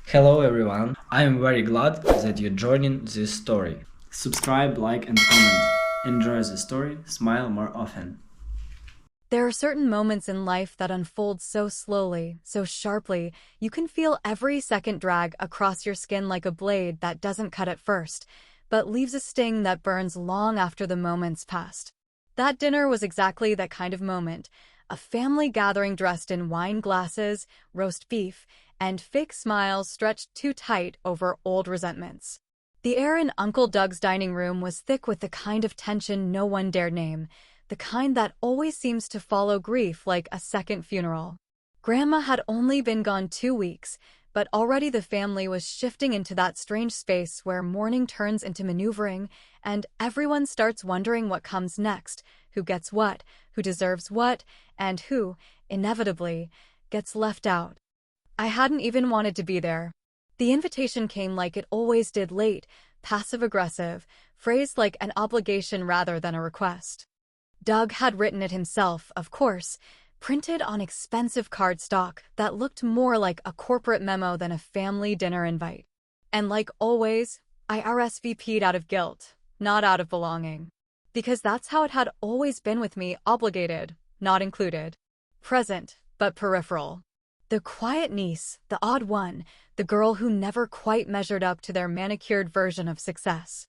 Hello everyone, I am very glad that you're joining this story. Subscribe, like, and comment. Enjoy the story, smile more often. There are certain moments in life that unfold so slowly, so sharply, you can feel every second drag across your skin like a blade that doesn't cut at first, but leaves a sting that burns long after the moment's passed. That dinner was exactly that kind of moment. A family gathering dressed in wine glasses, roast beef, and fake smiles stretched too tight over old resentments. The air in Uncle Doug's dining room was thick with the kind of tension no one dared name, the kind that always seems to follow grief like a second funeral. Grandma had only been gone 2 weeks, but already the family was shifting into that strange space where mourning turns into maneuvering, and everyone starts wondering what comes next, who gets what, who deserves what, and who, inevitably, gets left out. I hadn't even wanted to be there. The invitation came like it always did, late, passive-aggressive, phrased like an obligation rather than a request. Doug had written it himself, of course, printed on expensive cardstock that looked more like a corporate memo than a family dinner invite. And like always, I RSVP'd out of guilt, not out of belonging. Because that's how it had always been with me, obligated, not included. Present, but peripheral. The quiet niece, the odd one, the girl who never quite measured up to their manicured version of success.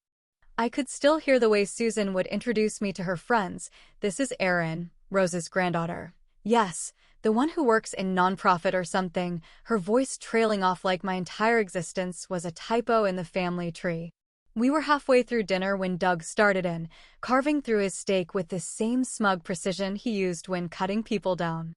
I could still hear the way Susan would introduce me to her friends. This is Erin, Rose's granddaughter. Yes, the one who works in nonprofit or something, her voice trailing off like my entire existence was a typo in the family tree. We were halfway through dinner when Doug started in, carving through his steak with the same smug precision he used when cutting people down.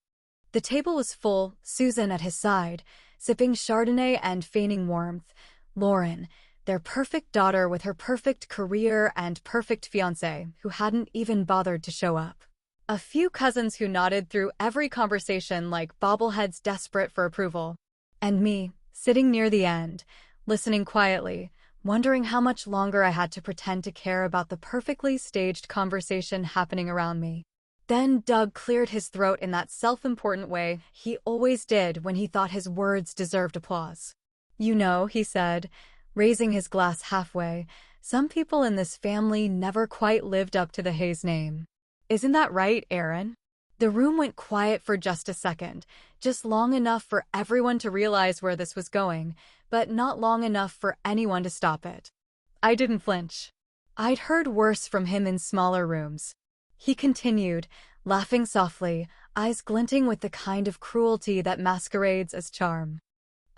The table was full, Susan at his side, sipping Chardonnay and feigning warmth. Lauren, their perfect daughter with her perfect career and perfect fiancé, who hadn't even bothered to show up. A few cousins who nodded through every conversation like bobbleheads desperate for approval. And me, sitting near the end, listening quietly, wondering how much longer I had to pretend to care about the perfectly staged conversation happening around me. Then Doug cleared his throat in that self-important way he always did when he thought his words deserved applause. You know, he said, raising his glass halfway, some people in this family never quite lived up to the Hayes name. Isn't that right, Erin? The room went quiet for just a second, just long enough for everyone to realize where this was going, but not long enough for anyone to stop it. I didn't flinch. I'd heard worse from him in smaller rooms. He continued, laughing softly, eyes glinting with the kind of cruelty that masquerades as charm.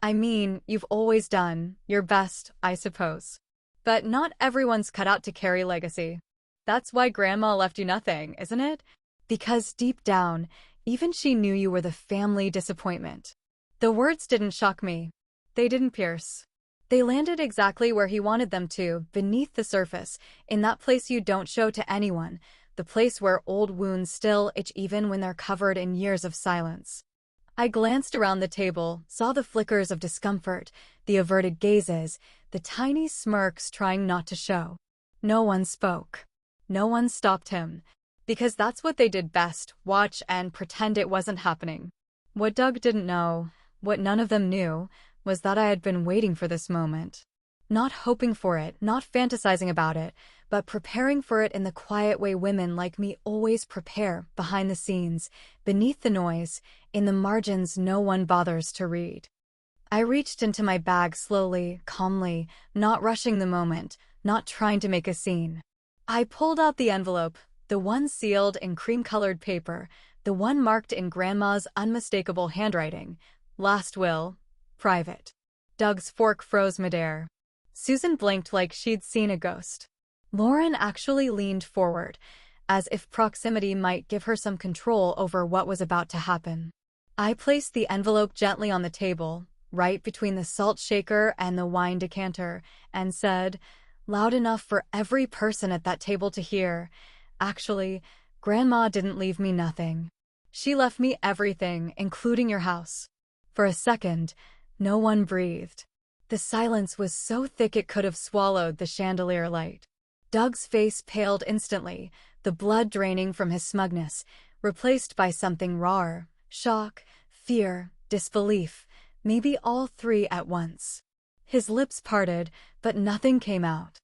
I mean, you've always done your best, I suppose. But not everyone's cut out to carry legacy. That's why Grandma left you nothing, isn't it? Because deep down, even she knew you were the family disappointment. The words didn't shock me. They didn't pierce. They landed exactly where he wanted them to, beneath the surface, in that place you don't show to anyone, the place where old wounds still itch even when they're covered in years of silence. I glanced around the table, saw the flickers of discomfort, the averted gazes, the tiny smirks trying not to show. No one spoke. No one stopped him. Because that's what they did best, watch and pretend it wasn't happening. What Doug didn't know, what none of them knew, was that I had been waiting for this moment. Not hoping for it, not fantasizing about it, but preparing for it in the quiet way women like me always prepare, behind the scenes, beneath the noise, in the margins no one bothers to read. I reached into my bag slowly, calmly, not rushing the moment, not trying to make a scene. I pulled out the envelope, the one sealed in cream-colored paper, the one marked in Grandma's unmistakable handwriting. Last will, private. Doug's fork froze midair. Susan blinked like she'd seen a ghost. Lauren actually leaned forward, as if proximity might give her some control over what was about to happen. I placed the envelope gently on the table, right between the salt shaker and the wine decanter, and said, loud enough for every person at that table to hear, actually, Grandma didn't leave me nothing. She left me everything, including your house. For a second, no one breathed. The silence was so thick it could have swallowed the chandelier light. Doug's face paled instantly, the blood draining from his smugness, replaced by something rawer, shock, fear, disbelief, Maybe all three at once. His lips parted, but nothing came out.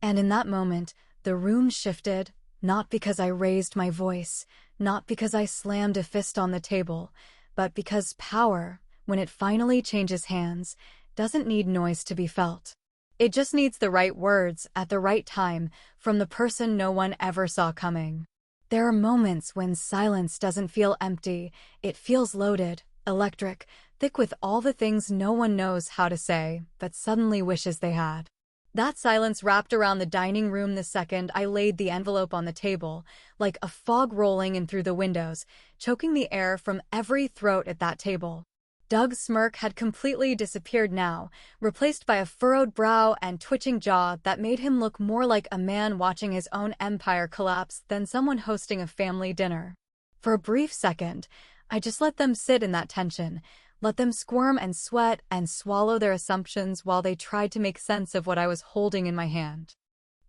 And in that moment, the room shifted, not because I raised my voice, not because I slammed a fist on the table, but because power, when it finally changes hands, doesn't need noise to be felt. It just needs the right words at the right time from the person no one ever saw coming. There are moments when silence doesn't feel empty, it feels loaded, electric, thick with all the things no one knows how to say, but suddenly wishes they had. That silence wrapped around the dining room the second I laid the envelope on the table, like a fog rolling in through the windows, choking the air from every throat at that table. Doug's smirk had completely disappeared now, replaced by a furrowed brow and twitching jaw that made him look more like a man watching his own empire collapse than someone hosting a family dinner. For a brief second, I just let them sit in that tension, let them squirm and sweat and swallow their assumptions while they tried to make sense of what I was holding in my hand.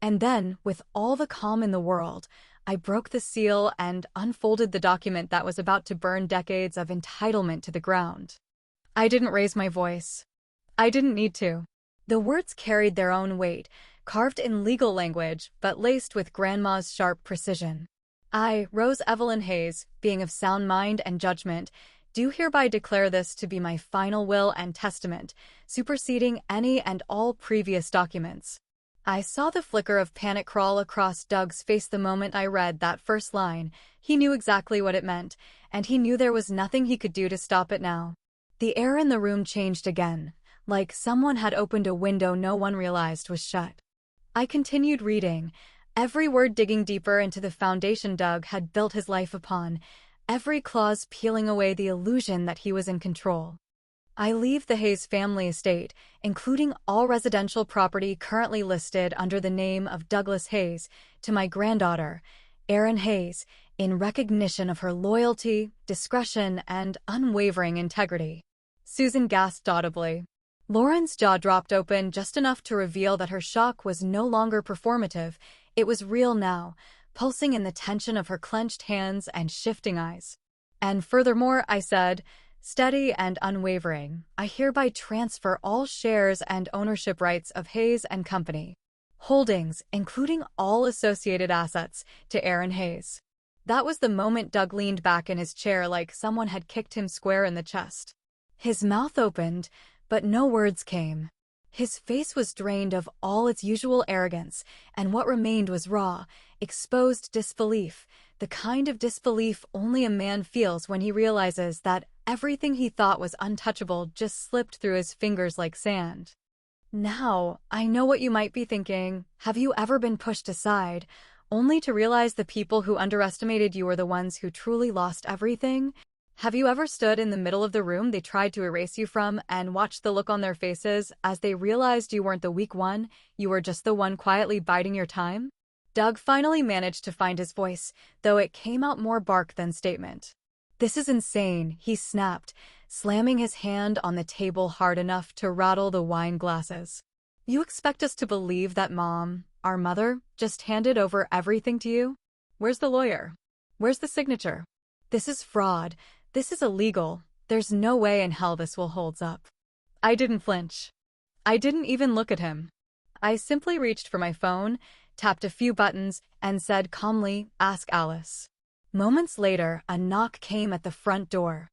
And then, with all the calm in the world, I broke the seal and unfolded the document that was about to burn decades of entitlement to the ground. I didn't raise my voice. I didn't need to. The words carried their own weight, carved in legal language, but laced with Grandma's sharp precision. I, Rose Evelyn Hayes, being of sound mind and judgment, do hereby declare this to be my final will and testament, superseding any and all previous documents. I saw the flicker of panic crawl across Doug's face the moment I read that first line. He knew exactly what it meant, and he knew there was nothing he could do to stop it now. The air in the room changed again, like someone had opened a window no one realized was shut. I continued reading, every word digging deeper into the foundation Doug had built his life upon, every clause peeling away the illusion that he was in control. I leave the Hayes family estate, including all residential property currently listed under the name of Douglas Hayes, to my granddaughter, Erin Hayes, in recognition of her loyalty, discretion, and unwavering integrity. Susan gasped audibly. Lauren's jaw dropped open just enough to reveal that her shock was no longer performative, it was real now, pulsing in the tension of her clenched hands and shifting eyes. And furthermore, I said, steady and unwavering, I hereby transfer all shares and ownership rights of Hayes and Company. Holdings, including all associated assets, to Erin Hayes. That was the moment Doug leaned back in his chair like someone had kicked him square in the chest. His mouth opened, but no words came. His face was drained of all its usual arrogance, and what remained was raw, exposed disbelief, the kind of disbelief only a man feels when he realizes that everything he thought was untouchable just slipped through his fingers like sand. Now, I know what you might be thinking. Have you ever been pushed aside, only to realize the people who underestimated you were the ones who truly lost everything? Have you ever stood in the middle of the room they tried to erase you from and watched the look on their faces as they realized you weren't the weak one, you were just the one quietly biding your time? Doug finally managed to find his voice, though it came out more bark than statement. This is insane, he snapped, slamming his hand on the table hard enough to rattle the wine glasses. You expect us to believe that Mom, our mother, just handed over everything to you? Where's the lawyer? Where's the signature? This is fraud. This is illegal. There's no way in hell this will hold up. I didn't flinch. I didn't even look at him. I simply reached for my phone, tapped a few buttons, and said calmly, "Ask Alice." Moments later, a knock came at the front door.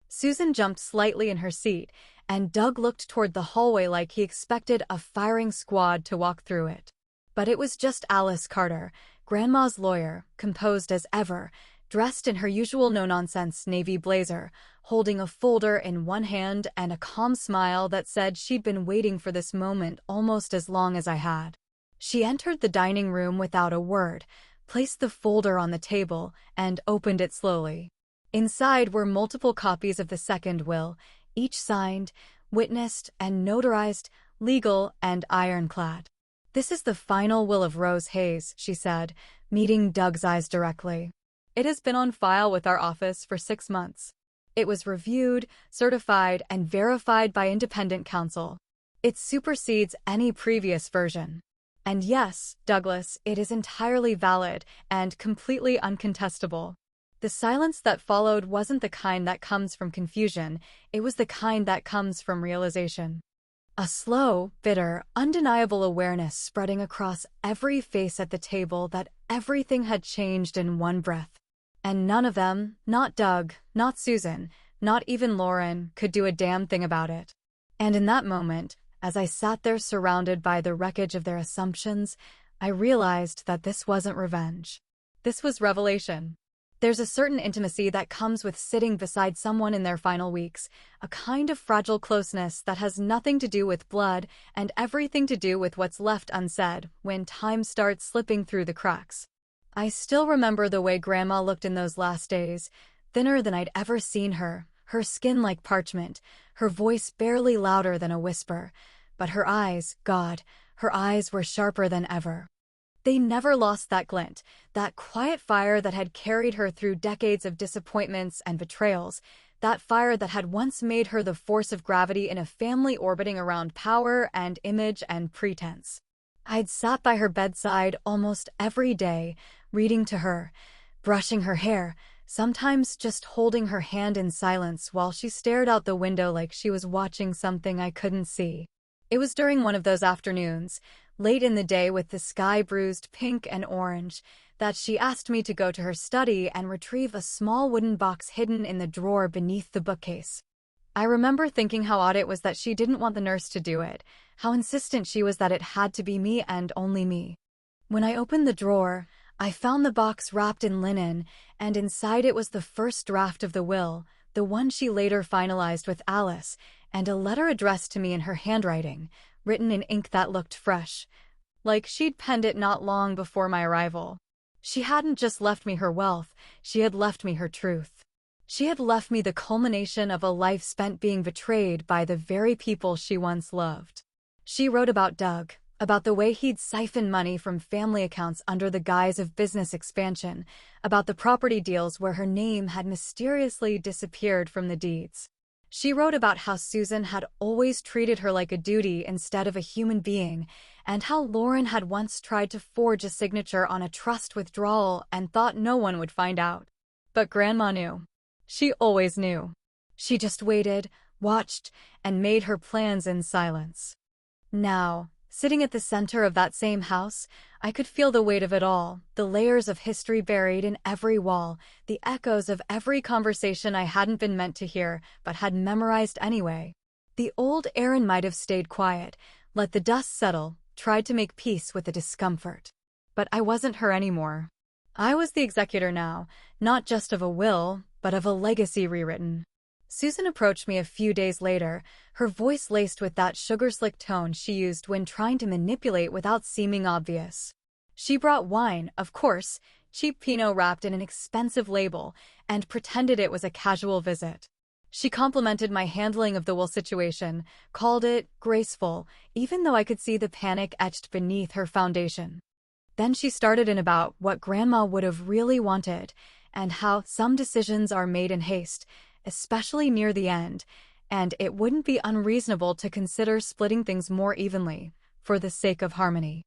Susan jumped slightly in her seat, and Doug looked toward the hallway like he expected a firing squad to walk through it. But it was just Alice Carter, Grandma's lawyer, composed as ever, dressed in her usual no-nonsense navy blazer, holding a folder in one hand and a calm smile that said she'd been waiting for this moment almost as long as I had. She entered the dining room without a word, placed the folder on the table, and opened it slowly. Inside were multiple copies of the second will, each signed, witnessed, and notarized, legal and ironclad. "This is the final will of Rose Hayes," she said, meeting Doug's eyes directly. "It has been on file with our office for 6 months. It was reviewed, certified, and verified by independent counsel. It supersedes any previous version. And yes, Douglas, it is entirely valid and completely uncontestable. The silence that followed wasn't the kind that comes from confusion, it was the kind that comes from realization. A slow, bitter, undeniable awareness spreading across every face at the table that everything had changed in one breath. And none of them, not Doug, not Susan, not even Lauren, could do a damn thing about it. And in that moment, as I sat there surrounded by the wreckage of their assumptions, I realized that this wasn't revenge. This was revelation. There's a certain intimacy that comes with sitting beside someone in their final weeks, a kind of fragile closeness that has nothing to do with blood and everything to do with what's left unsaid when time starts slipping through the cracks. I still remember the way Grandma looked in those last days, thinner than I'd ever seen her, her skin like parchment, her voice barely louder than a whisper, but her eyes, God, her eyes were sharper than ever. They never lost that glint, that quiet fire that had carried her through decades of disappointments and betrayals, that fire that had once made her the force of gravity in a family orbiting around power and image and pretense. I'd sat by her bedside almost every day, reading to her, brushing her hair, sometimes just holding her hand in silence while she stared out the window like she was watching something I couldn't see. It was during one of those afternoons, late in the day with the sky bruised pink and orange, that she asked me to go to her study and retrieve a small wooden box hidden in the drawer beneath the bookcase. I remember thinking how odd it was that she didn't want the nurse to do it, how insistent she was that it had to be me and only me. When I opened the drawer, I found the box wrapped in linen, and inside it was the first draft of the will, the one she later finalized with Alice, and a letter addressed to me in her handwriting, written in ink that looked fresh, like she'd penned it not long before my arrival. She hadn't just left me her wealth, she had left me her truth. She had left me the culmination of a life spent being betrayed by the very people she once loved. She wrote about Doug, about the way he'd siphoned money from family accounts under the guise of business expansion, about the property deals where her name had mysteriously disappeared from the deeds. She wrote about how Susan had always treated her like a duty instead of a human being, and how Lauren had once tried to forge a signature on a trust withdrawal and thought no one would find out. But Grandma knew. She always knew. She just waited, watched, and made her plans in silence. Now, sitting at the center of that same house, I could feel the weight of it all, the layers of history buried in every wall, the echoes of every conversation I hadn't been meant to hear, but had memorized anyway. The old Erin might have stayed quiet, let the dust settle, tried to make peace with the discomfort. But I wasn't her anymore. I was the executor now, not just of a will, but of a legacy rewritten. Susan approached me a few days later, her voice laced with that sugar-slick tone she used when trying to manipulate without seeming obvious. She brought wine, of course, cheap Pinot wrapped in an expensive label, and pretended it was a casual visit. She complimented my handling of the will situation, called it graceful, even though I could see the panic etched beneath her foundation. Then she started in about what Grandma would have really wanted, and how some decisions are made in haste, especially near the end, and it wouldn't be unreasonable to consider splitting things more evenly, for the sake of harmony.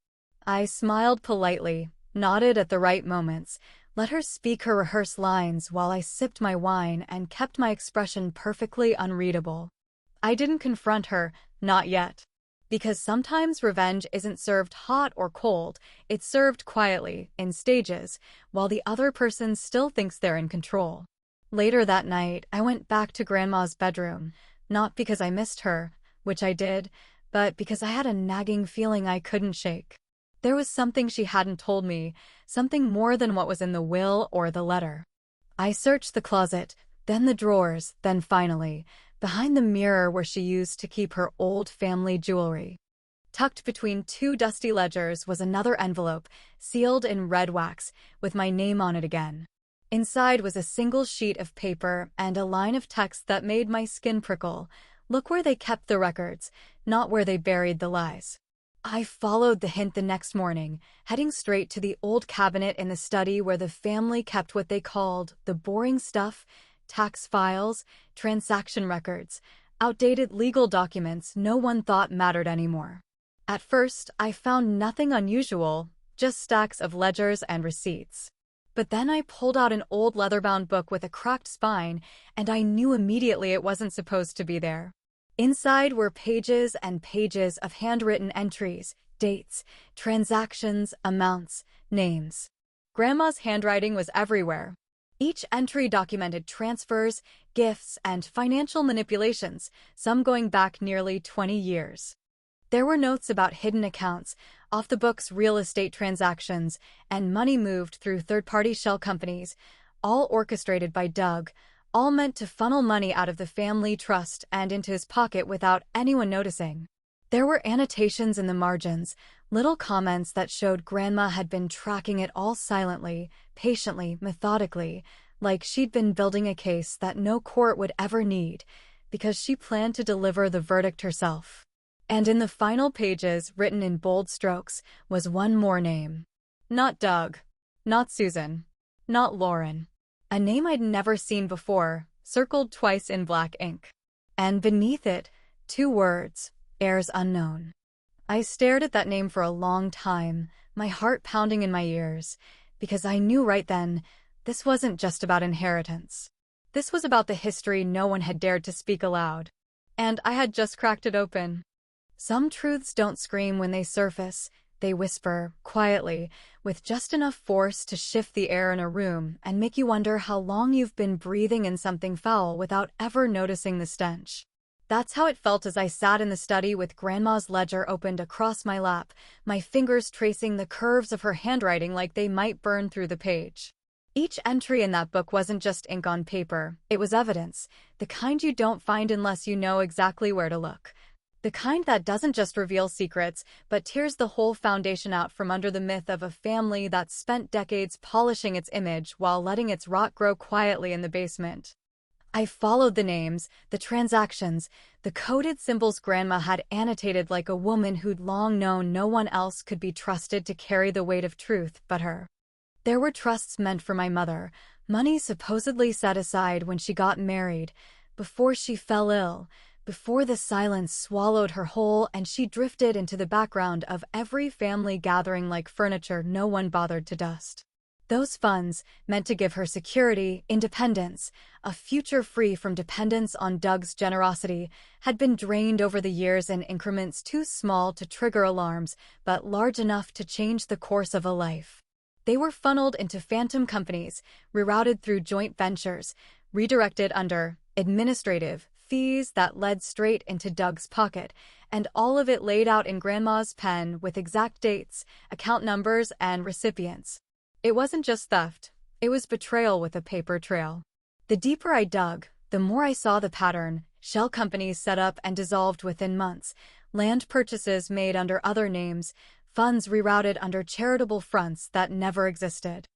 I smiled politely, nodded at the right moments, let her speak her rehearsed lines while I sipped my wine and kept my expression perfectly unreadable. I didn't confront her, not yet. Because sometimes revenge isn't served hot or cold, it's served quietly, in stages, while the other person still thinks they're in control. Later that night, I went back to Grandma's bedroom, not because I missed her, which I did, but because I had a nagging feeling I couldn't shake. There was something she hadn't told me, something more than what was in the will or the letter. I searched the closet, then the drawers, then finally, behind the mirror where she used to keep her old family jewelry. Tucked between two dusty ledgers was another envelope, sealed in red wax, with my name on it again. Inside was a single sheet of paper and a line of text that made my skin prickle. Look where they kept the records, not where they buried the lies. I followed the hint the next morning, heading straight to the old cabinet in the study where the family kept what they called the boring stuff, tax files, transaction records, outdated legal documents no one thought mattered anymore. At first, I found nothing unusual, just stacks of ledgers and receipts. But then I pulled out an old leather-bound book with a cracked spine, and I knew immediately it wasn't supposed to be there. Inside were pages and pages of handwritten entries, dates, transactions, amounts, names. Grandma's handwriting was everywhere. Each entry documented transfers, gifts, and financial manipulations, some going back nearly 20 years. There were notes about hidden accounts, off-the-books real estate transactions, and money moved through third-party shell companies, all orchestrated by Doug, all meant to funnel money out of the family trust and into his pocket without anyone noticing. There were annotations in the margins, little comments that showed Grandma had been tracking it all silently, patiently, methodically, like she'd been building a case that no court would ever need, because she planned to deliver the verdict herself. And in the final pages, written in bold strokes, was one more name. Not Doug. Not Susan. Not Lauren. A name I'd never seen before, circled twice in black ink. And beneath it, 2 words, heirs unknown. I stared at that name for a long time, my heart pounding in my ears, because I knew right then, this wasn't just about inheritance. This was about the history no one had dared to speak aloud. And I had just cracked it open. Some truths don't scream when they surface, they whisper, quietly, with just enough force to shift the air in a room and make you wonder how long you've been breathing in something foul without ever noticing the stench. That's how it felt as I sat in the study with Grandma's ledger opened across my lap, my fingers tracing the curves of her handwriting like they might burn through the page. Each entry in that book wasn't just ink on paper, it was evidence, the kind you don't find unless you know exactly where to look. The kind that doesn't just reveal secrets, but tears the whole foundation out from under the myth of a family that spent decades polishing its image while letting its rot grow quietly in the basement. I followed the names, the transactions, the coded symbols Grandma had annotated like a woman who'd long known no one else could be trusted to carry the weight of truth but her. There were trusts meant for my mother, money supposedly set aside when she got married, before she fell ill, before the silence swallowed her whole and she drifted into the background of every family gathering like furniture no one bothered to dust. Those funds, meant to give her security, independence, a future free from dependence on Doug's generosity, had been drained over the years in increments too small to trigger alarms, but large enough to change the course of a life. They were funneled into phantom companies, rerouted through joint ventures, redirected under administrative fees that led straight into Doug's pocket, and all of it laid out in Grandma's pen with exact dates, account numbers, and recipients. It wasn't just theft, it was betrayal with a paper trail. The deeper I dug, the more I saw the pattern: shell companies set up and dissolved within months, land purchases made under other names, funds rerouted under charitable fronts that never existed.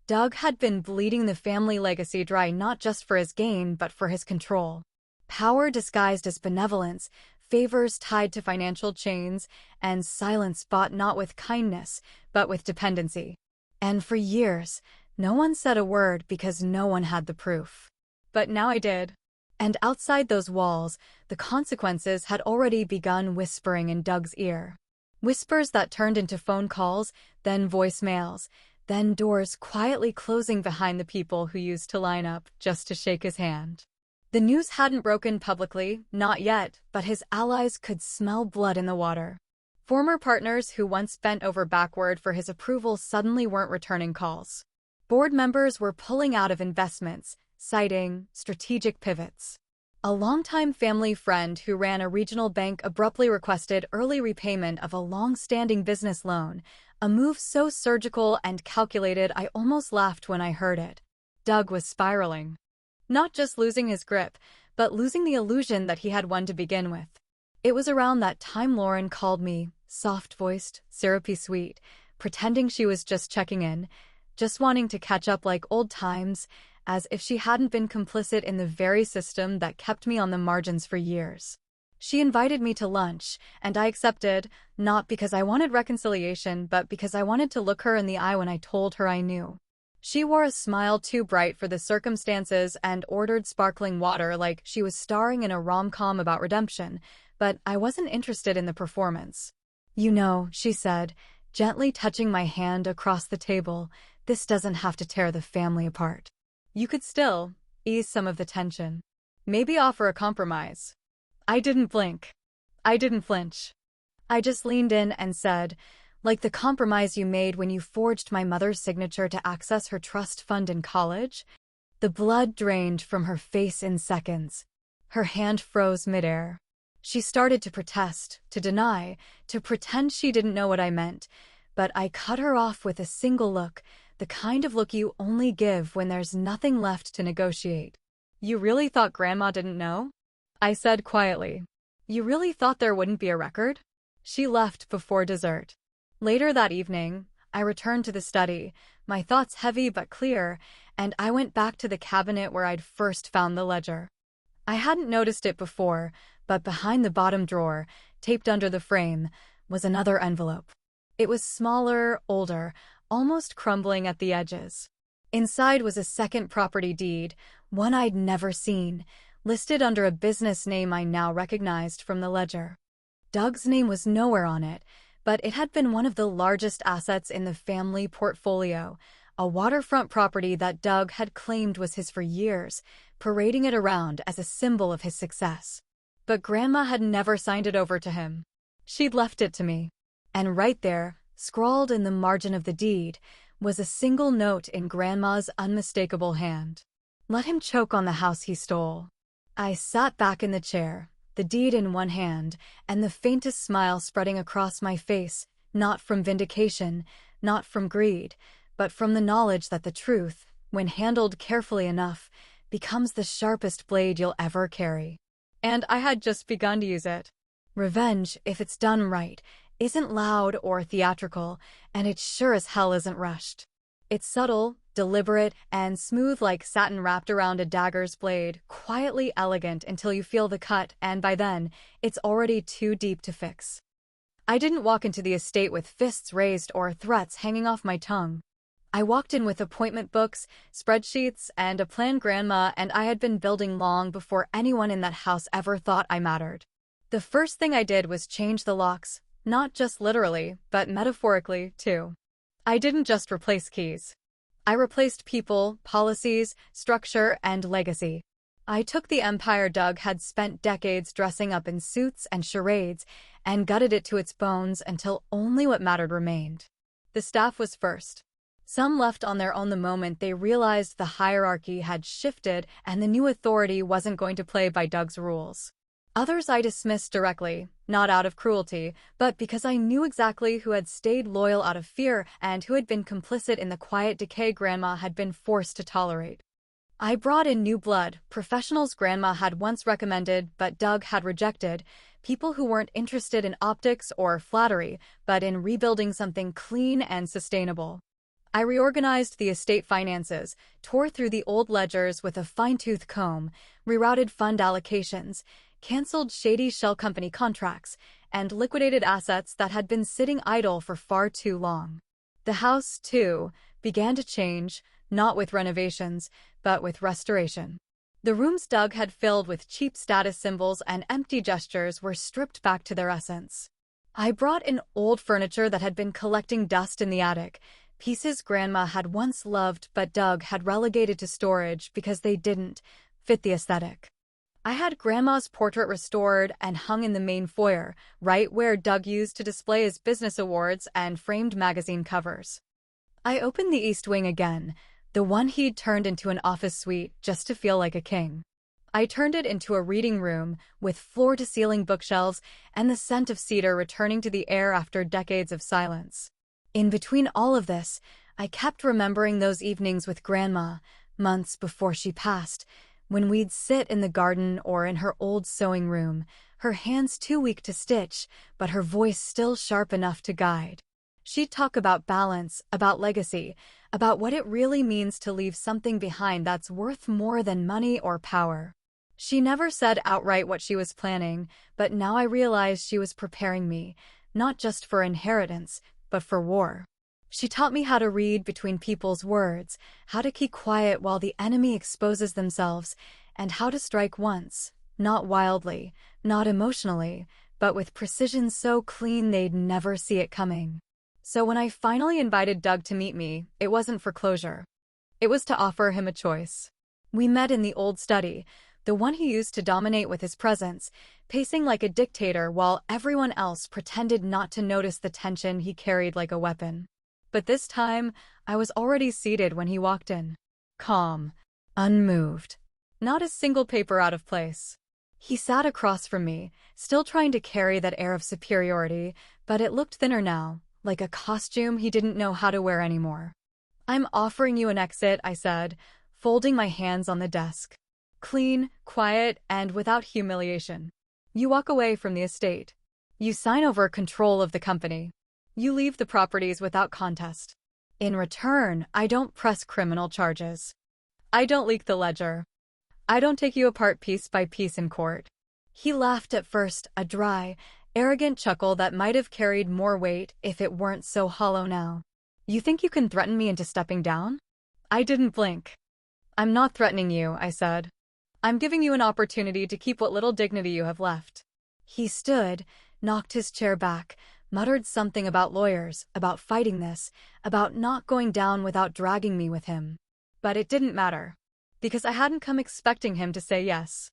Doug had been bleeding the family legacy dry not just for his gain but for his control. Power disguised as benevolence, favors tied to financial chains, and silence bought not with kindness, but with dependency. And for years, no one said a word because no one had the proof. But now I did. And outside those walls, the consequences had already begun whispering in Doug's ear. Whispers that turned into phone calls, then voicemails, then doors quietly closing behind the people who used to line up just to shake his hand. The news hadn't broken publicly, not yet, but his allies could smell blood in the water. Former partners who once bent over backward for his approval suddenly weren't returning calls. Board members were pulling out of investments, citing strategic pivots. A longtime family friend who ran a regional bank abruptly requested early repayment of a long-standing business loan, a move so surgical and calculated I almost laughed when I heard it. Doug was spiraling. Not just losing his grip, but losing the illusion that he had one to begin with. It was around that time Lauren called me, soft-voiced, syrupy sweet, pretending she was just checking in, just wanting to catch up like old times, as if she hadn't been complicit in the very system that kept me on the margins for years. She invited me to lunch, and I accepted, not because I wanted reconciliation, but because I wanted to look her in the eye when I told her I knew. She wore a smile too bright for the circumstances and ordered sparkling water like she was starring in a rom-com about redemption, but I wasn't interested in the performance. You know, she said, gently touching my hand across the table. This doesn't have to tear the family apart. You could still ease some of the tension. Maybe offer a compromise. I didn't blink. I didn't flinch. I just leaned in and said, like the compromise you made when you forged my mother's signature to access her trust fund in college? The blood drained from her face in seconds. Her hand froze midair. She started to protest, to deny, to pretend she didn't know what I meant, but I cut her off with a single look, the kind of look you only give when there's nothing left to negotiate. You really thought Grandma didn't know? I said quietly. You really thought there wouldn't be a record? She left before dessert. Later that evening, I returned to the study, my thoughts heavy but clear, and I went back to the cabinet where I'd first found the ledger. I hadn't noticed it before, but behind the bottom drawer, taped under the frame, was another envelope. It was smaller, older, almost crumbling at the edges. Inside was a second property deed, one I'd never seen, listed under a business name I now recognized from the ledger. Doug's name was nowhere on it, but it had been one of the largest assets in the family portfolio, a waterfront property that Doug had claimed was his for years, parading it around as a symbol of his success. But Grandma had never signed it over to him. She'd left it to me. And right there, scrawled in the margin of the deed, was a single note in Grandma's unmistakable hand. Let him choke on the house he stole. I sat back in the chair, the deed in one hand, and the faintest smile spreading across my face, not from vindication, not from greed, but from the knowledge that the truth, when handled carefully enough, becomes the sharpest blade you'll ever carry. And I had just begun to use it. Revenge, if it's done right, isn't loud or theatrical, and it sure as hell isn't rushed. It's subtle, deliberate, and smooth like satin wrapped around a dagger's blade, quietly elegant until you feel the cut, and by then, it's already too deep to fix. I didn't walk into the estate with fists raised or threats hanging off my tongue. I walked in with appointment books, spreadsheets, and a plan Grandma and I had been building long before anyone in that house ever thought I mattered. The first thing I did was change the locks, not just literally, but metaphorically, too. I didn't just replace keys. I replaced people, policies, structure, and legacy. I took the empire Doug had spent decades dressing up in suits and charades and gutted it to its bones until only what mattered remained. The staff was first. Some left on their own the moment they realized the hierarchy had shifted and the new authority wasn't going to play by Doug's rules. Others I dismissed directly, not out of cruelty, but because I knew exactly who had stayed loyal out of fear and who had been complicit in the quiet decay Grandma had been forced to tolerate. I brought in new blood, professionals Grandma had once recommended but Doug had rejected, people who weren't interested in optics or flattery, but in rebuilding something clean and sustainable. I reorganized the estate finances, tore through the old ledgers with a fine-tooth comb, rerouted fund allocations, canceled shady shell company contracts, and liquidated assets that had been sitting idle for far too long. The house, too, began to change, not with renovations, but with restoration. The rooms Doug had filled with cheap status symbols and empty gestures were stripped back to their essence. I brought in old furniture that had been collecting dust in the attic, pieces Grandma had once loved but Doug had relegated to storage because they didn't fit the aesthetic. I had Grandma's portrait restored and hung in the main foyer, right where Doug used to display his business awards and framed magazine covers. I opened the east wing again, the one he'd turned into an office suite just to feel like a king. I turned it into a reading room with floor-to-ceiling bookshelves and the scent of cedar returning to the air after decades of silence. In between all of this, I kept remembering those evenings with Grandma, months before she passed, when we'd sit in the garden or in her old sewing room, her hands too weak to stitch, but her voice still sharp enough to guide. She'd talk about balance, about legacy, about what it really means to leave something behind that's worth more than money or power. She never said outright what she was planning, but now I realized she was preparing me, not just for inheritance, but for war. She taught me how to read between people's words, how to keep quiet while the enemy exposes themselves, and how to strike once, not wildly, not emotionally, but with precision so clean they'd never see it coming. So when I finally invited Doug to meet me, it wasn't for closure. It was to offer him a choice. We met in the old study, the one he used to dominate with his presence, pacing like a dictator while everyone else pretended not to notice the tension he carried like a weapon. But this time, I was already seated when he walked in. Calm, unmoved, not a single paper out of place. He sat across from me, still trying to carry that air of superiority, but it looked thinner now, like a costume he didn't know how to wear anymore. "I'm offering you an exit," I said, folding my hands on the desk. "Clean, quiet, and without humiliation. You walk away from the estate. You sign over control of the company. You leave the properties without contest. In return, I don't press criminal charges. I don't leak the ledger. I don't take you apart piece by piece in court." He laughed at first, a dry, arrogant chuckle that might have carried more weight if it weren't so hollow now. "You think you can threaten me into stepping down?" I didn't blink. "I'm not threatening you," I said. "I'm giving you an opportunity to keep what little dignity you have left." He stood, knocked his chair back, muttered something about lawyers, about fighting this, about not going down without dragging me with him. But it didn't matter, because I hadn't come expecting him to say yes.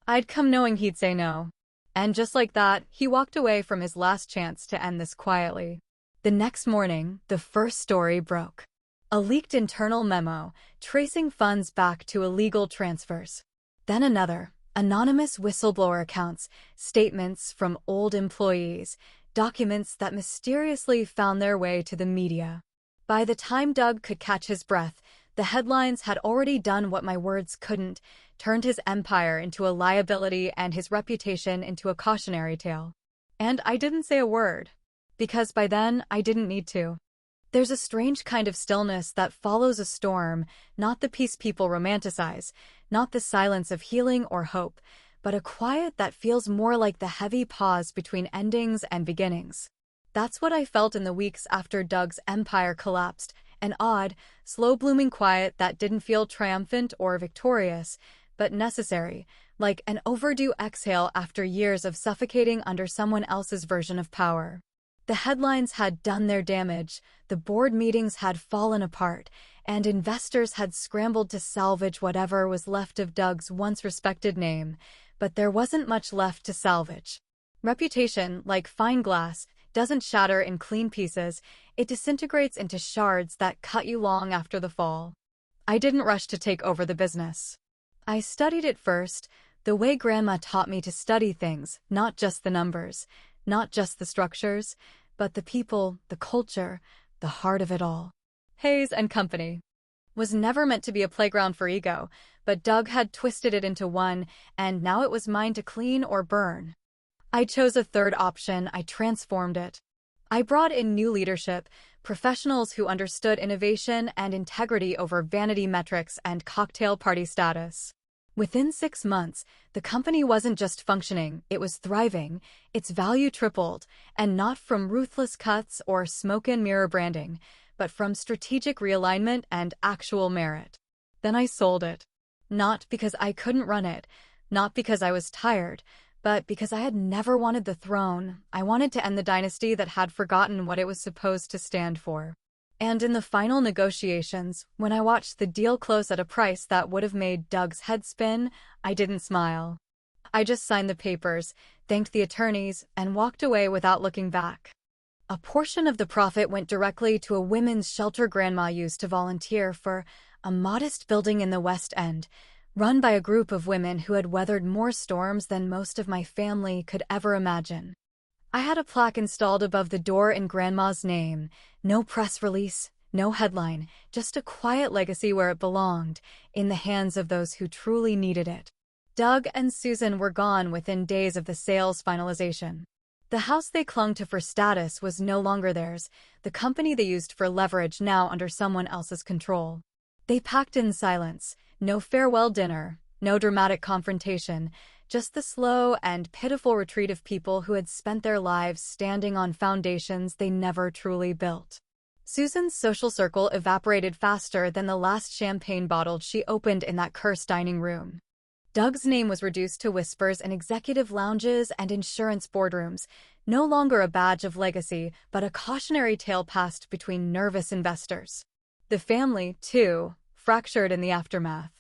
I'd come knowing he'd say no. And just like that, he walked away from his last chance to end this quietly. The next morning, the first story broke. A leaked internal memo, tracing funds back to illegal transfers. Then another, anonymous whistleblower accounts, statements from old employees, documents that mysteriously found their way to the media. By the time Doug could catch his breath, the headlines had already done what my words couldn't, turned his empire into a liability and his reputation into a cautionary tale. And I didn't say a word, because by then I didn't need to. There's a strange kind of stillness that follows a storm, not the peace people romanticize, not the silence of healing or hope, but a quiet that feels more like the heavy pause between endings and beginnings. That's what I felt in the weeks after Doug's empire collapsed, an odd, slow-blooming quiet that didn't feel triumphant or victorious, but necessary, like an overdue exhale after years of suffocating under someone else's version of power. The headlines had done their damage, the board meetings had fallen apart, and investors had scrambled to salvage whatever was left of Doug's once respected name, but there wasn't much left to salvage. Reputation, like fine glass, doesn't shatter in clean pieces, it disintegrates into shards that cut you long after the fall. I didn't rush to take over the business. I studied it first, the way Grandma taught me to study things, not just the numbers, not just the structures, but the people, the culture, the heart of it all. Hayes and Company was never meant to be a playground for ego, but Doug had twisted it into one, and now it was mine to clean or burn. I chose a third option. I transformed it. I brought in new leadership, professionals who understood innovation and integrity over vanity metrics and cocktail party status. Within 6 months, the company wasn't just functioning, it was thriving, its value tripled, and not from ruthless cuts or smoke-and-mirror branding, but from strategic realignment and actual merit. Then I sold it. Not because I couldn't run it, not because I was tired, but because I had never wanted the throne. I wanted to end the dynasty that had forgotten what it was supposed to stand for. And in the final negotiations, when I watched the deal close at a price that would have made Doug's head spin, I didn't smile. I just signed the papers, thanked the attorneys, and walked away without looking back. A portion of the profit went directly to a women's shelter Grandma used to volunteer for, a modest building in the West End, run by a group of women who had weathered more storms than most of my family could ever imagine. I had a plaque installed above the door in Grandma's name. No press release, no headline, just a quiet legacy where it belonged, in the hands of those who truly needed it. Doug and Susan were gone within days of the sale's finalization. The house they clung to for status was no longer theirs, the company they used for leverage now under someone else's control. They packed in silence, no farewell dinner, no dramatic confrontation, just the slow and pitiful retreat of people who had spent their lives standing on foundations they never truly built. Susan's social circle evaporated faster than the last champagne bottle she opened in that cursed dining room. Doug's name was reduced to whispers in executive lounges and insurance boardrooms, no longer a badge of legacy, but a cautionary tale passed between nervous investors. The family, too, fractured in the aftermath.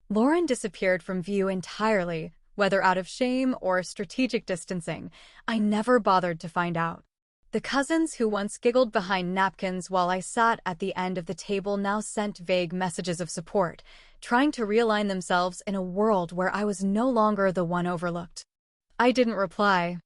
Lauren disappeared from view entirely, whether out of shame or strategic distancing. I never bothered to find out. The cousins who once giggled behind napkins while I sat at the end of the table now sent vague messages of support, trying to realign themselves in a world where I was no longer the one overlooked. I didn't reply.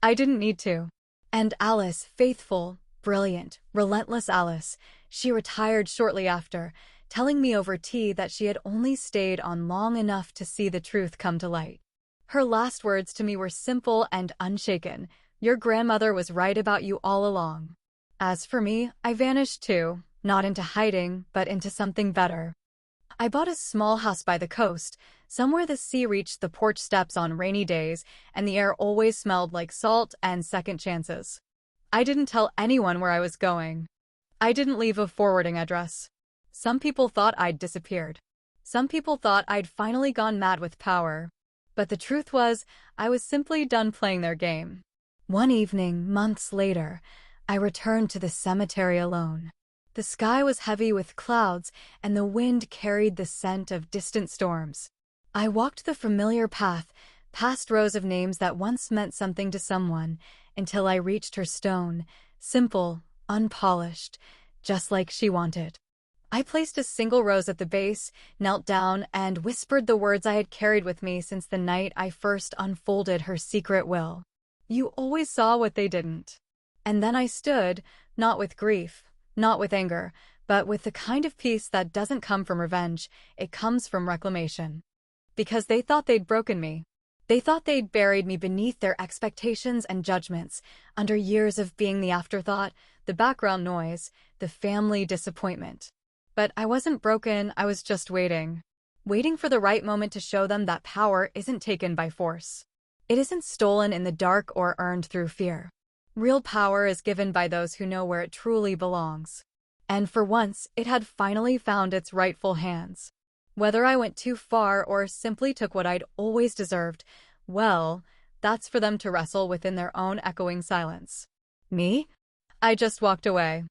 I didn't need to. And Alice, faithful, brilliant, relentless Alice, she retired shortly after, telling me over tea that she had only stayed on long enough to see the truth come to light. Her last words to me were simple and unshaken. Your grandmother was right about you all along. As for me, I vanished too, not into hiding, but into something better. I bought a small house by the coast, somewhere the sea reached the porch steps on rainy days, and the air always smelled like salt and second chances. I didn't tell anyone where I was going. I didn't leave a forwarding address. Some people thought I'd disappeared. Some people thought I'd finally gone mad with power. But the truth was, I was simply done playing their game. One evening, months later, I returned to the cemetery alone. The sky was heavy with clouds, and the wind carried the scent of distant storms. I walked the familiar path, past rows of names that once meant something to someone, until I reached her stone, simple, unpolished, just like she wanted. I placed a single rose at the base, knelt down, and whispered the words I had carried with me since the night I first unfolded her secret will. You always saw what they didn't. And then I stood, not with grief, not with anger, but with the kind of peace that doesn't come from revenge, it comes from reclamation. Because they thought they'd broken me. They thought they'd buried me beneath their expectations and judgments, under years of being the afterthought, the background noise, the family disappointment. But I wasn't broken, I was just waiting. Waiting for the right moment to show them that power isn't taken by force. It isn't stolen in the dark or earned through fear. Real power is given by those who know where it truly belongs. And for once, it had finally found its rightful hands. Whether I went too far or simply took what I'd always deserved, well, that's for them to wrestle with in their own echoing silence. Me? I just walked away.